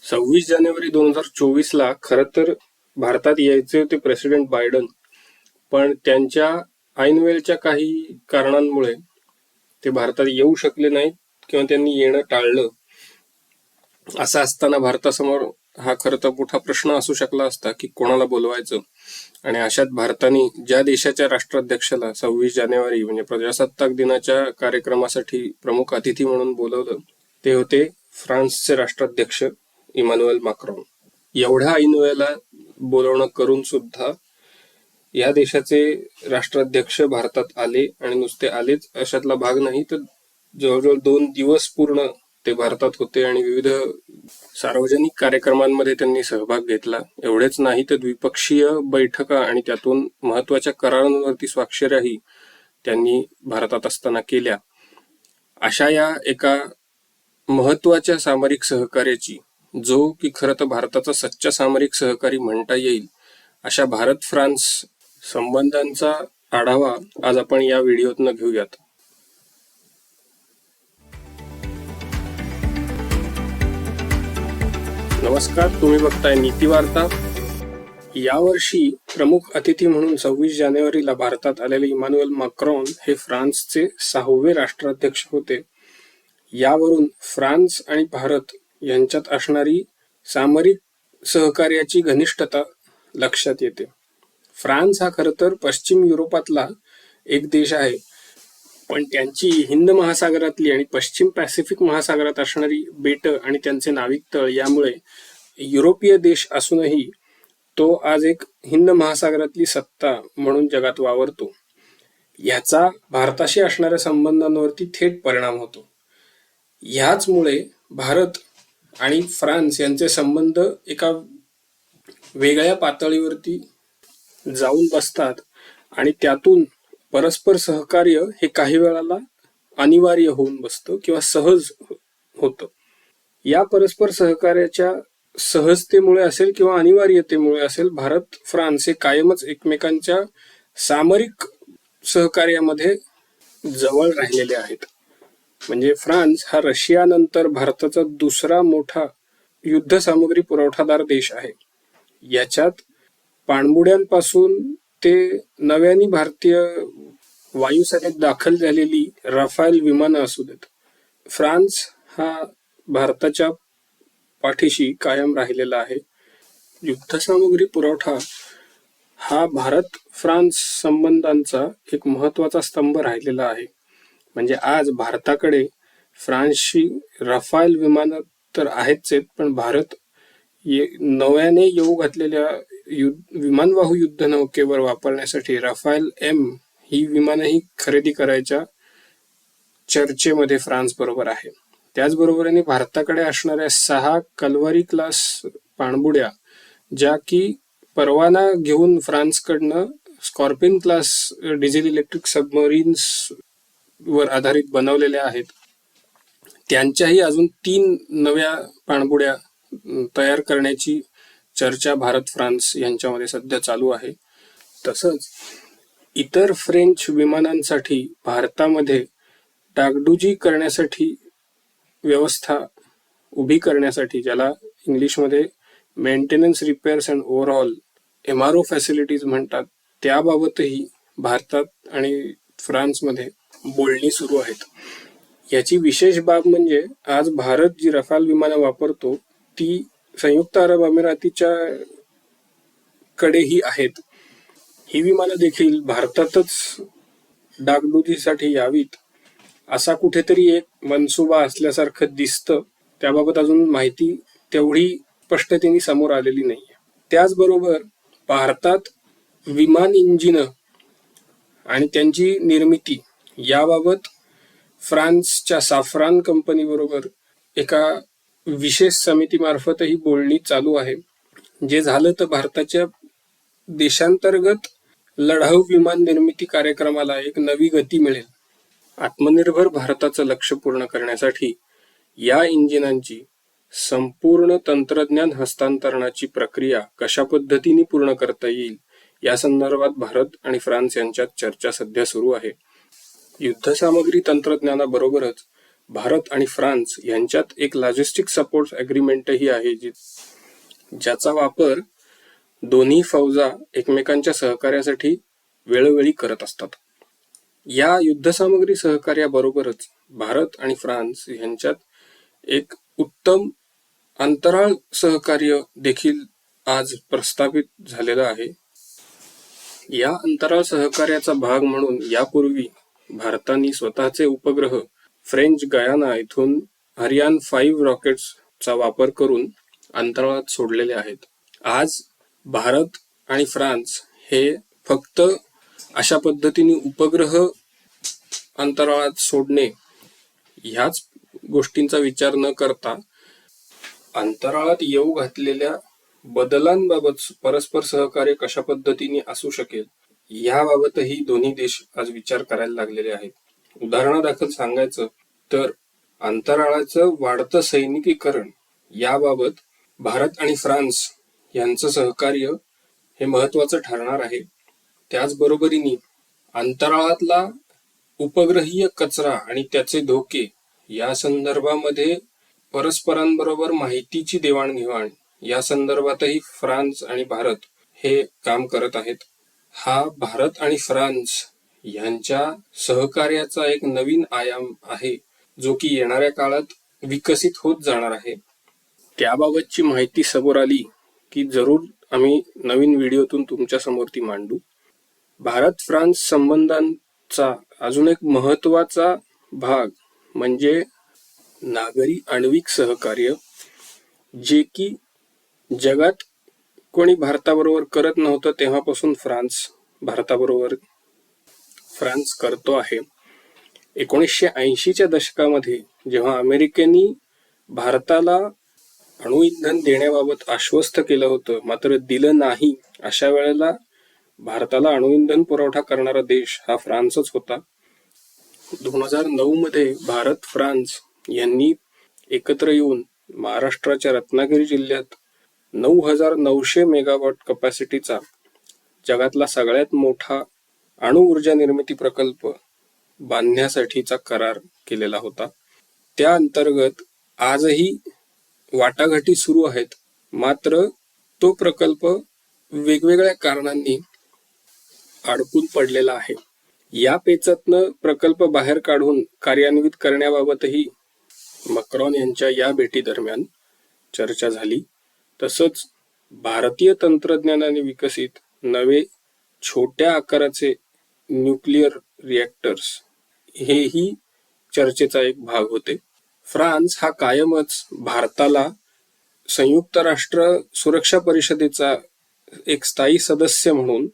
26 जानेवारी 2024ला खरं तर भारतात यायचे होते प्रेसिडेंट बायडन, पण त्यांच्या ऐनवेळच्या काही कारणांमुळे ते भारतात येऊ शकले नाहीत किंवा त्यांनी येणं टाळलं. असं असताना भारतासमोर हा खरं तर मोठा प्रश्न असू शकला असता की कोणाला बोलवायचं. आणि अशात भारताने ज्या देशाच्या राष्ट्राध्यक्षाला 26 जानेवारी म्हणजे प्रजासत्ताक दिनाच्या कार्यक्रमासाठी प्रमुख अतिथी म्हणून बोलवलं ते होते फ्रान्सचे राष्ट्राध्यक्ष इमॅन्युएल मॅक्रॉन. एवढ्या ऐनवेळेला बोलवणं करून सुद्धा या देशाचे राष्ट्राध्यक्ष भारतात आले, आणि नुसते आलेच अशातला भाग नाही तर जवळजवळ 2 दिवस पूर्ण ते भारतात होते आणि विविध सार्वजनिक कार्यक्रमांमध्ये त्यांनी सहभाग घेतला. एवढेच नाही तर द्विपक्षीय बैठका आणि त्यातून महत्वाच्या करारांवरती स्वाक्षऱ्याही त्यांनी भारतात असताना केल्या. अशा या एका महत्वाच्या सामरिक सहकार्याची, जो की खरं तर भारताचा सच्चा सामरिक सहकारी म्हणता येईल, अशा भारत फ्रान्स संबंधांचा आढावा आज आपण या व्हिडिओतनं घेऊयात. नमस्कार, तुम्ही बघताय नीती वार्ता. यावर्षी प्रमुख अतिथी म्हणून 26 जानेवारीला भारतात आलेले इमॅन्युएल मॅक्रॉन हे फ्रान्सचे 6वे राष्ट्राध्यक्ष होते. यावरून फ्रान्स आणि भारत यांच्यात असणारी सामरिक सहकार्याची घनिष्ठता लक्षात येते. फ्रान्स हा खरं तर पश्चिम युरोपातला एक देश आहे, पण त्यांची हिंद महासागरातली आणि पश्चिम पॅसिफिक महासागरात असणारी बेटं आणि त्यांचे नाविक तळ यामुळे युरोपीय देश असूनही तो आज एक हिंद महासागरातली सत्ता म्हणून जगात वावरतो. याचा भारताशी असणाऱ्या संबंधांवरती थेट परिणाम होतो. ह्याचमुळे भारत आणि फ्रान्स यांचे संबंध एका वेगळ्या पातळीवरती जाऊन बसतात आणि त्यातून परस्पर सहकार्य हे काही वेळाला अनिवार्य होऊन बसतं किंवा सहज होतं. या परस्पर सहकार्याच्या सहजतेमुळे असेल किंवा अनिवार्यतेमुळे असेल, भारत फ्रान्स हे कायमच एकमेकांच्या सामरिक सहकार्यामध्ये जवळ राहिलेले आहेत. म्हणजे फ्रान्स हा रशियानंतर भारताचा दुसरा मोठा युद्ध सामग्री पुरवठादार देश आहे. याच्यात पाणबुड्यांपासून ते नव्याने भारतीय वायुसेनेत दाखल झालेली राफेल विमानं असू देत, फ्रान्स हा भारताच्या पाठीशी कायम राहिलेला आहे. युद्धसामुग्री पुरवठा हा भारत फ्रान्स संबंधांचा एक महत्वाचा स्तंभ राहिलेला आहे. म्हणजे आज भारताकडे फ्रान्सची राफेल विमानं तर आहेच आहेत, पण भारत नव्याने येऊ घातलेल्या विमानवाहू युद्धनौकेवर वापरण्यासाठी राफेल M ही विमानही खरेदी करायच्या चर्चेमध्ये फ्रान्स बरोबर आहे. त्याचबरोबरीने भारताकडे असणाऱ्या 6 कल्वारी क्लास पाणबुड्या, ज्या की परवाना घेऊन फ्रान्सकडनं Scorpene class diesel electric submarines वर आधारित बनवलेल्या आहेत, त्यांच्याही अजून 3 नव्या पाणबुड्या तयार करण्याची चर्चा भारत फ्रान्स यांच्यामध्ये सध्या चालू आहे. तसंच इतर फ्रेंच विमानांसाठी भारतामध्ये डागडुजी करण्यासाठी व्यवस्था उभी करण्यासाठी, ज्याला इंग्लिशमध्ये maintenance, repairs and overall MRO facilities म्हणतात, त्याबाबतही भारतात आणि फ्रान्समध्ये बोलणी सुरू आहेत. याची विशेष बाब म्हणजे आज भारत जी राफेल विमानं वापरतो ती संयुक्त अरब अमिरातीच्या कडेही आहेत. ही विमानं देखील भारतातच डागडुजीसाठी यावीत असा कुठेतरी एक मनसुबा असल्यासारखं दिसतं. त्याबाबत अजून माहिती तेवढी स्पष्टतेने समोर आलेली नाहीये. त्याचबरोबर भारतात विमान इंजिन आणि त्यांची निर्मिती याबाबत फ्रान्सच्या साफ्रान कंपनी बरोबर एका विशेष समितीमार्फतही बोलणी चालू आहे. जे झालं तर भारताच्या देशांतर्गत लढाऊ विमान निर्मिती कार्यक्रमाला एक नवी गती मिळेल. आत्मनिर्भर भारताचं लक्ष्य पूर्ण करण्यासाठी या इंजिनांची संपूर्ण तंत्रज्ञान हस्तांतरणाची प्रक्रिया कशा पद्धतीने पूर्ण करता येईल या संदर्भात भारत आणि फ्रान्स यांच्यात चर्चा सध्या सुरू आहे. युद्धसामग्री तंत्रज्ञानाबरोबरच भारत आणि फ्रान्स यांच्यात एक लॉजिस्टिक सपोर्ट अग्रीमेंटही आहे, ज्याचा वापर दोन्ही फौजा एकमेकांच्या सहकार्यासाठी वेळोवेळी करत असतात. या युद्धसामग्री सहकार्याबरोबरच भारत आणि फ्रान्स यांच्यात एक उत्तम अंतराळ सहकार्य देखील आज प्रस्थापित झालेलं आहे. या अंतराळ सहकार्याचा भाग म्हणून यापूर्वी भारताने स्वतःचे उपग्रह फ्रेंच गयाना येथून अरियान 5 रॉकेट्सचा वापर करून अंतराळात सोडलेले आहेत. आज भारत आणि फ्रान्स हे फक्त अशा पद्धतीने उपग्रह अंतराळात सोडणे ह्याच गोष्टींचा विचार न करता अंतराळात येऊ घातलेल्या बदलांबाबत परस्पर सहकार्य कशा पद्धतीने असू शकेल याबाबतही दोन्ही देश आज विचार करायला लागलेले आहेत. उदाहरणादाखल सांगायचं तर अंतराळाचं वाढतं सैनिकीकरण याबाबत भारत आणि फ्रान्स यांचं सहकार्य हे महत्वाचं ठरणार आहे. त्याचबरोबरीने अंतराळातला उपग्रहीय कचरा आणि त्याचे धोके या संदर्भामध्ये परस्परांबरोबर माहितीची देवाणघेवाण या संदर्भातही फ्रान्स आणि भारत हे काम करत आहेत. हा भारत आणि फ्रान्स यांच्या सहकार्याचा एक नवीन आयाम आहे, जो की येणाऱ्या काळात विकसित होत जाणार आहे. त्याबाबतची माहिती समोर आली की जरूर आम्ही नवीन व्हिडिओतून तुमच्या समोर ती मांडू. भारत फ्रान्स संबंधांचा अजून एक महत्वाचा भाग म्हणजे नागरी आण्विक सहकार्य, जे की जगात कोणी भारताबरोबर करत नव्हतं तेव्हापासून फ्रान्स करतो आहे. 1980च्या दशकामध्ये जेव्हा अमेरिकेने भारताला अणुइंधन देण्याबाबत आश्वस्त केलं होतं मात्र दिलं नाही, अशा वेळेला भारताला अणुइंधन पुरवठा करणारा देश हा फ्रान्सच होता. 2009 मध्ये भारत फ्रान्स यांनी एकत्र येऊन महाराष्ट्राच्या रत्नागिरी जिल्ह्यात 9,900 मेगावॉट कपॅसिटीचा जगातला सगळ्यात मोठा अणु ऊर्जा निर्मिती प्रकल्प बांधण्यासाठीचा करार केलेला होता. त्या अंतर्गत आजही वाटाघाटी सुरू आहेत, मात्र तो प्रकल्प वेगवेगळ्या कारणांनी अडकून पडलेला आहे. या पेचातनं प्रकल्प बाहेर काढून कार्यान्वित करण्याबाबतही मॅक्रॉन यांच्या या भेटी दरम्यान चर्चा झाली. तसंच भारतीय तंत्रज्ञानाने विकसित नवे छोट्या आकाराचे न्यूक्लिअर रिएक्टर्स हेही चर्चेचा एक भाग होते. फ्रान्स हा कायमच भारताला संयुक्त राष्ट्र सुरक्षा परिषदेचा एक स्थायी सदस्य म्हणून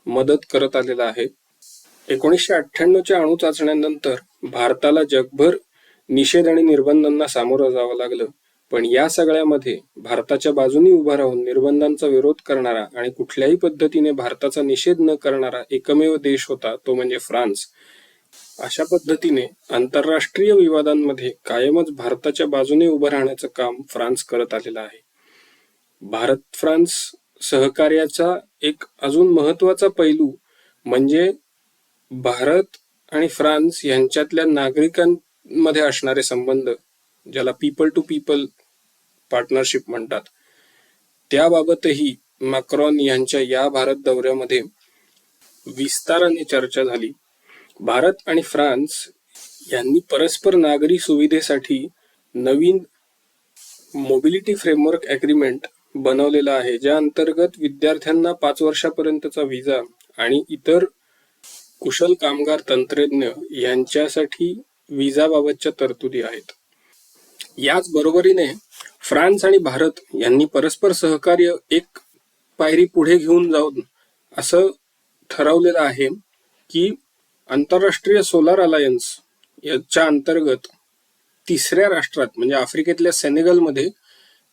मदत करत आलेला आहे. 1998च्या अणु चाचण्यांनंतर भारताला जगभर निषेध आणि निर्बंधांना सामोरं जावं लागलं, पण या सगळ्यामध्ये भारताच्या बाजूने उभा राहून निर्बंधांचा विरोध करणारा आणि कुठल्याही पद्धतीने भारताचा निषेध न करणारा एकमेव देश होता तो म्हणजे फ्रान्स. अशा पद्धतीने आंतरराष्ट्रीय विवादांमध्ये कायमच भारताच्या बाजूने उभं राहण्याचं काम फ्रान्स करत आलेला आहे. भारत फ्रान्स सहकार्याचा एक अजून महत्वाचा पैलू म्हणजे भारत आणि फ्रान्स यांच्यातल्या नागरिकांमध्ये असणारे संबंध, ज्याला पीपल टू पीपल पार्टनरशिप म्हणतात, त्याबाबतही मॅक्रॉन यांच्या या भारत दौऱ्यामध्ये विस्ताराने चर्चा झाली. भारत आणि फ्रान्स यांनी परस्पर नागरी सुविधेसाठी नवीन मोबिलिटी फ्रेमवर्क अग्रीमेंट बनवलेला आहे, ज्या अंतर्गत विद्यार्थ्यांना 5 वर्षापर्यंतचा व्हिसा आणि इतर कुशल कामगार तंत्रज्ञ यांच्यासाठी व्हिसाबाबतच्या तरतुदी आहेत. याच बरोबरीने फ्रान्स आणि भारत यांनी परस्पर सहकार्य एक पायरी पुढे घेऊन जाऊन असं ठरवलेलं आहे की आंतरराष्ट्रीय सोलार अलायन्स याच्या अंतर्गत 3ऱ्या राष्ट्रात म्हणजे आफ्रिकेतल्या सेनेगलमध्ये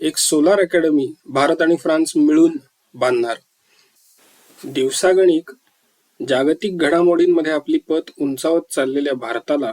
एक सोलार अकॅडमी भारत आणि फ्रान्स मिळून बांधणार. दिवसागणिक जागतिक घडामोडींमध्ये आपली पत उंचावत चाललेल्या भारताला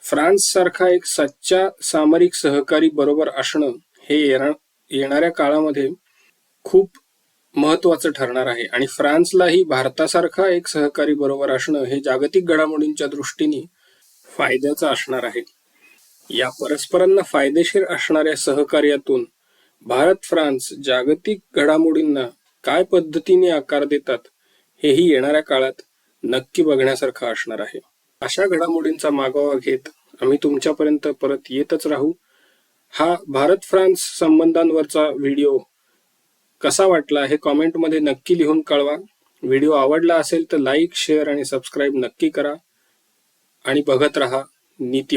फ्रान्स सारखा एक सच्चा सामरिक सहकारी बरोबर असणं हे येणाऱ्या काळामध्ये खूप महत्वाचं ठरणार आहे आणि फ्रान्सलाही भारतासारखा एक सहकारी बरोबर असणं हे जागतिक घडामोडींच्या दृष्टीने फायद्याचा असणार आहे. या परस्परांना फायदेशीर असणाऱ्या सहकार्यातून भारत फ्रान्स जागतिक घडामोडींना काय पद्धतीने आकार देतात हेही येणाऱ्या काळात नक्की बघण्यासारखं असणार आहे. अशा घडामोडींचा मागोवा घेत आम्ही तुमच्यापर्यंत परत येतच राहू. हा भारत फ्रान्स संबंधांवरचा व्हिडिओ कसा वाटला हे कॉमेंटमध्ये नक्की लिहून कळवा. व्हिडिओ आवडला असेल तर लाईक, शेअर आणि सबस्क्राईब नक्की करा आणि बघत राहा नीती